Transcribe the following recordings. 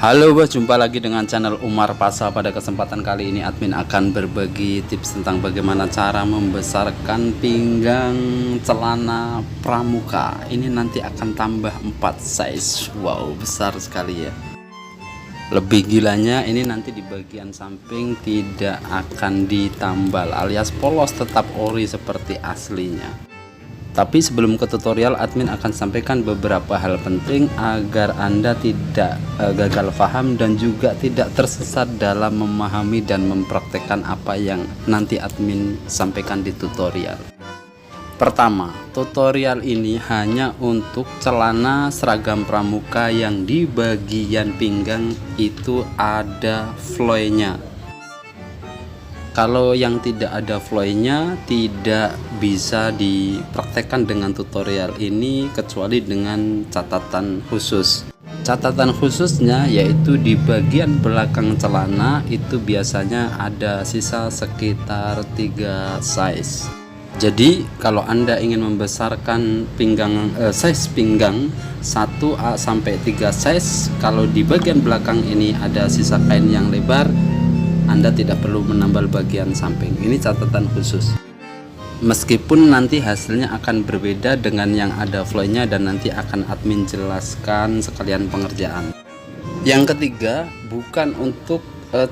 Halo bos, jumpa lagi dengan channel Umar Pasa. Pada kesempatan kali ini admin akan berbagi tips tentang bagaimana cara membesarkan pinggang celana pramuka. Ini nanti akan tambah 4 size. Wow, besar sekali ya. Lebih gilanya ini nanti di bagian samping tidak akan ditambal alias polos, tetap ori seperti aslinya. Tapi sebelum ke tutorial, admin akan sampaikan beberapa hal penting agar Anda tidak gagal paham dan juga tidak tersesat dalam memahami dan mempraktekkan apa yang nanti admin sampaikan di tutorial. Pertama, tutorial ini hanya untuk celana seragam pramuka yang di bagian pinggang itu ada floy-nya. Kalau yang tidak ada floy-nya tidak bisa dipraktekkan dengan tutorial ini kecuali dengan catatan khusus. Catatan khususnya yaitu di bagian belakang celana itu biasanya ada sisa sekitar 3 size. Jadi kalau Anda ingin membesarkan pinggang size pinggang 1 sampai 3 size, kalau di bagian belakang ini ada sisa kain yang lebar, Anda tidak perlu menambal bagian samping. Ini catatan khusus. Meskipun nanti hasilnya akan berbeda dengan yang ada floy-nya dan nanti akan admin jelaskan sekalian pengerjaan. Yang ketiga, bukan untuk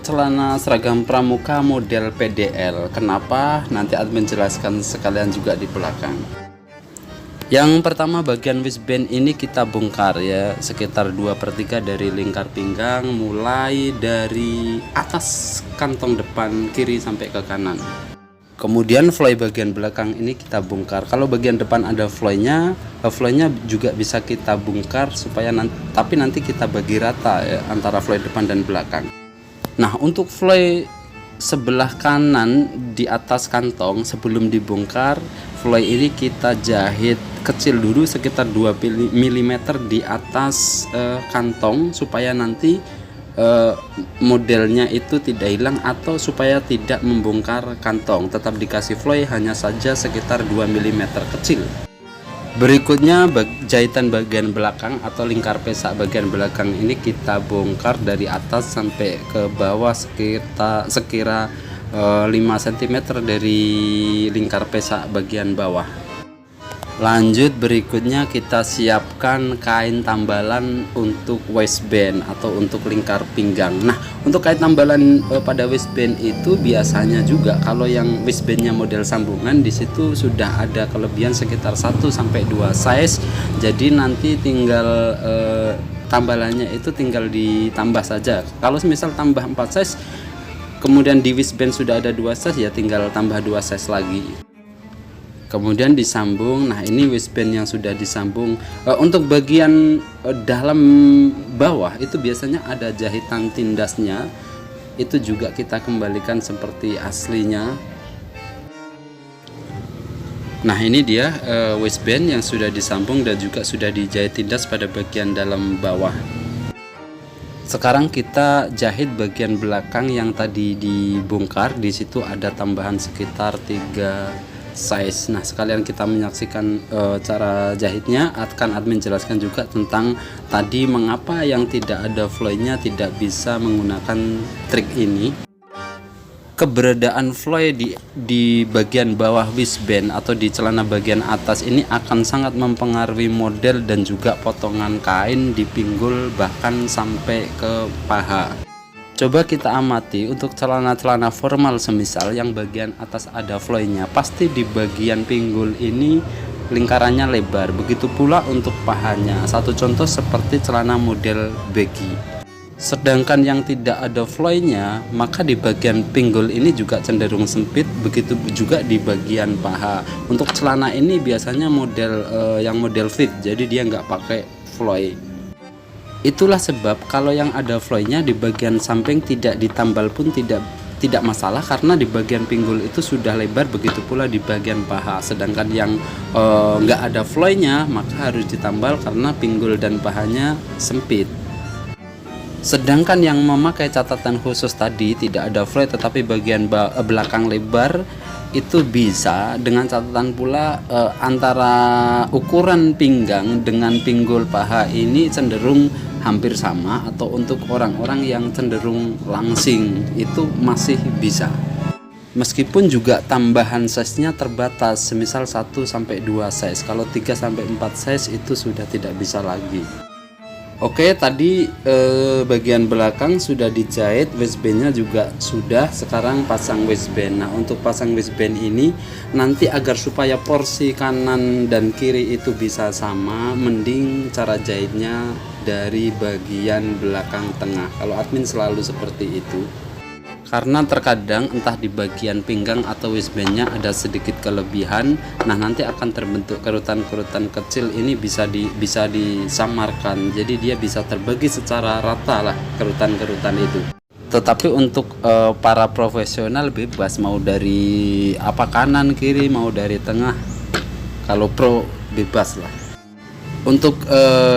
celana seragam pramuka model PDL. Kenapa? Nanti admin jelaskan sekalian juga di belakang. Yang pertama, bagian waistband ini kita bongkar ya, sekitar 2/3 dari lingkar pinggang, mulai dari atas kantong depan kiri sampai ke kanan. Kemudian floy bagian belakang ini kita bongkar. Kalau bagian depan ada floy-nya juga bisa kita bongkar supaya tapi nanti kita bagi rata ya, antara floy depan dan belakang. Nah, untuk floy sebelah kanan di atas kantong sebelum dibongkar, floy ini kita jahit kecil dulu sekitar 2 mm di atas kantong supaya nanti modelnya itu tidak hilang atau supaya tidak membongkar kantong. Tetap dikasih floy hanya saja sekitar 2 mm kecil. Berikutnya jahitan bagian belakang atau lingkar pesak bagian belakang ini kita bongkar dari atas sampai ke bawah sekira 5 cm dari lingkar pesak bagian bawah. Lanjut, berikutnya kita siapkan kain tambalan untuk waistband atau untuk lingkar pinggang. Nah, untuk kain tambalan pada waistband itu biasanya juga kalau yang waistbandnya model sambungan, di situ sudah ada kelebihan sekitar 1 sampai 2 size. Jadi nanti tinggal tambalannya itu tinggal ditambah saja. Kalau misal tambah 4 size, kemudian di waistband sudah ada 2 size, ya tinggal tambah 2 size lagi. Kemudian disambung. Nah, ini waistband yang sudah disambung. Untuk bagian dalam bawah itu biasanya ada jahitan tindasnya, itu juga kita kembalikan seperti aslinya. Nah, ini dia waistband yang sudah disambung dan juga sudah dijahit tindas pada bagian dalam bawah. Sekarang kita jahit bagian belakang yang tadi dibongkar. Di situ ada tambahan sekitar 3 size. Nah, sekalian kita menyaksikan cara jahitnya. Akan admin jelaskan juga tentang tadi mengapa yang tidak ada floy-nya tidak bisa menggunakan trik ini. Keberadaan floy di bagian bawah waistband atau di celana bagian atas ini akan sangat mempengaruhi model dan juga potongan kain di pinggul bahkan sampai ke paha. Coba kita amati untuk celana-celana formal semisal yang bagian atas ada floy-nya, pasti di bagian pinggul ini lingkarannya lebar. Begitu pula untuk pahanya. Satu contoh seperti celana model baggy. Sedangkan yang tidak ada floy-nya, maka di bagian pinggul ini juga cenderung sempit, begitu juga di bagian paha. Untuk celana ini biasanya model yang model fit, jadi dia nggak pakai floy. Itulah sebab kalau yang ada floy-nya di bagian samping tidak ditambal pun tidak masalah, karena di bagian pinggul itu sudah lebar, begitu pula di bagian paha. Sedangkan yang nggak ada floy-nya maka harus ditambal karena pinggul dan pahanya sempit. Sedangkan yang memakai catatan khusus tadi tidak ada floy tetapi bagian belakang lebar, itu bisa, dengan catatan pula antara ukuran pinggang dengan pinggul paha ini cenderung hampir sama, atau untuk orang-orang yang cenderung langsing itu masih bisa. Meskipun juga tambahan size-nya terbatas, semisal 1 sampai 2 size. Kalau 3 sampai 4 size itu sudah tidak bisa lagi. Oke, tadi bagian belakang sudah dijahit, waistbandnya juga sudah. Sekarang pasang waistband. Nah, untuk pasang waistband ini nanti agar supaya porsi kanan dan kiri itu bisa sama, mending cara jahitnya dari bagian belakang tengah. Kalau admin selalu seperti itu, karena terkadang entah di bagian pinggang atau waistbandnya ada sedikit kelebihan. Nah, nanti akan terbentuk kerutan-kerutan kecil, ini bisa disamarkan, jadi dia bisa terbagi secara rata lah kerutan-kerutan itu. Tetapi untuk para profesional bebas, mau dari kanan kiri, mau dari tengah, kalau pro bebas lah. Untuk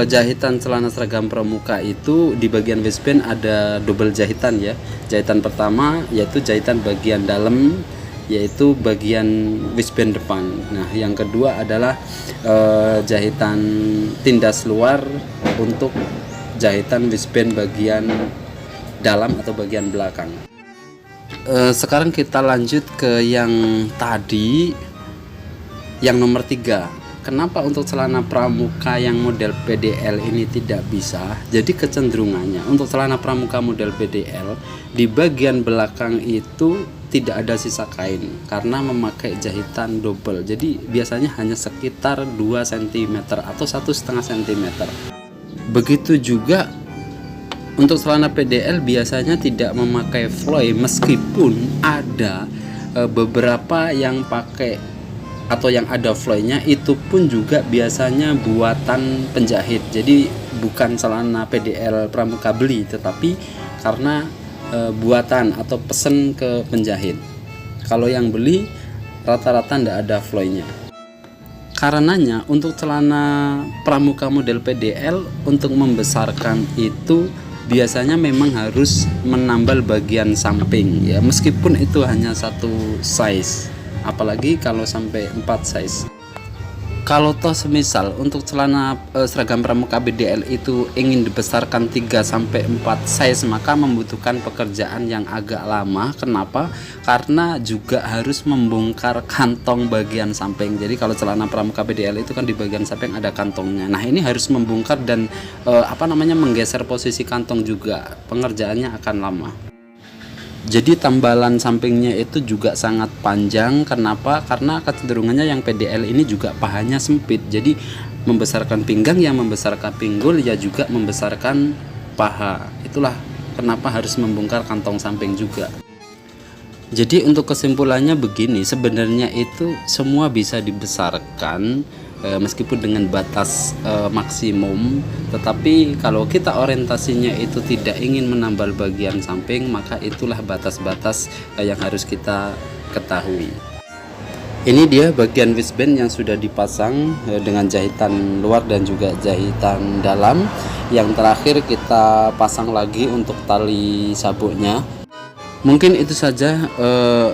jahitan celana seragam pramuka itu di bagian waistband ada double jahitan ya. Jahitan pertama yaitu jahitan bagian dalam, yaitu bagian waistband depan. Nah, yang kedua adalah jahitan tindas luar untuk jahitan waistband bagian dalam atau bagian belakang. Sekarang kita lanjut ke yang tadi, yang nomor 3. Kenapa untuk celana pramuka yang model PDL ini tidak bisa? Jadi kecenderungannya untuk celana pramuka model PDL di bagian belakang itu tidak ada sisa kain karena memakai jahitan double. Jadi biasanya hanya sekitar 2 cm atau 1,5 cm. Begitu juga untuk celana PDL biasanya tidak memakai floy, meskipun ada beberapa yang pakai atau yang ada floy-nya, itu pun juga biasanya buatan penjahit. Jadi bukan celana PDL pramuka beli, tetapi karena buatan atau pesen ke penjahit. Kalau yang beli rata-rata tidak ada floy-nya. Karenanya untuk celana pramuka model PDL untuk membesarkan itu biasanya memang harus menambal bagian samping ya, meskipun itu hanya 1 size. Apalagi kalau sampai 4 size. Kalau toh semisal untuk celana seragam pramuka PDL itu ingin dibesarkan 3 sampai 4 size, maka membutuhkan pekerjaan yang agak lama. Kenapa? Karena juga harus membongkar kantong bagian samping. Jadi kalau celana pramuka PDL itu kan di bagian samping ada kantongnya. Nah, ini harus membongkar dan menggeser posisi kantong juga. Pengerjaannya akan lama. Jadi tambalan sampingnya itu juga sangat panjang. Kenapa? Karena kecenderungannya yang PDL ini juga pahanya sempit. Jadi membesarkan pinggang, yang membesarkan pinggul, ya juga membesarkan paha. Itulah kenapa harus membongkar kantong samping juga. Jadi untuk kesimpulannya begini, sebenarnya itu semua bisa dibesarkan meskipun dengan batas maksimum, tetapi kalau kita orientasinya itu tidak ingin menambal bagian samping, maka itulah batas-batas yang harus kita ketahui. Ini dia bagian waistband yang sudah dipasang dengan jahitan luar dan juga jahitan dalam. Yang terakhir kita pasang lagi untuk tali sabuknya. Mungkin itu saja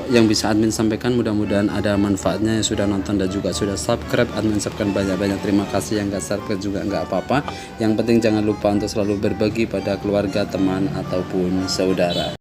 yang bisa admin sampaikan. Mudah-mudahan ada manfaatnya. Yang sudah nonton dan juga sudah subscribe, admin ucapkan banyak-banyak terima kasih. Yang nggak subscribe juga nggak apa-apa. Yang penting jangan lupa untuk selalu berbagi pada keluarga, teman, ataupun saudara.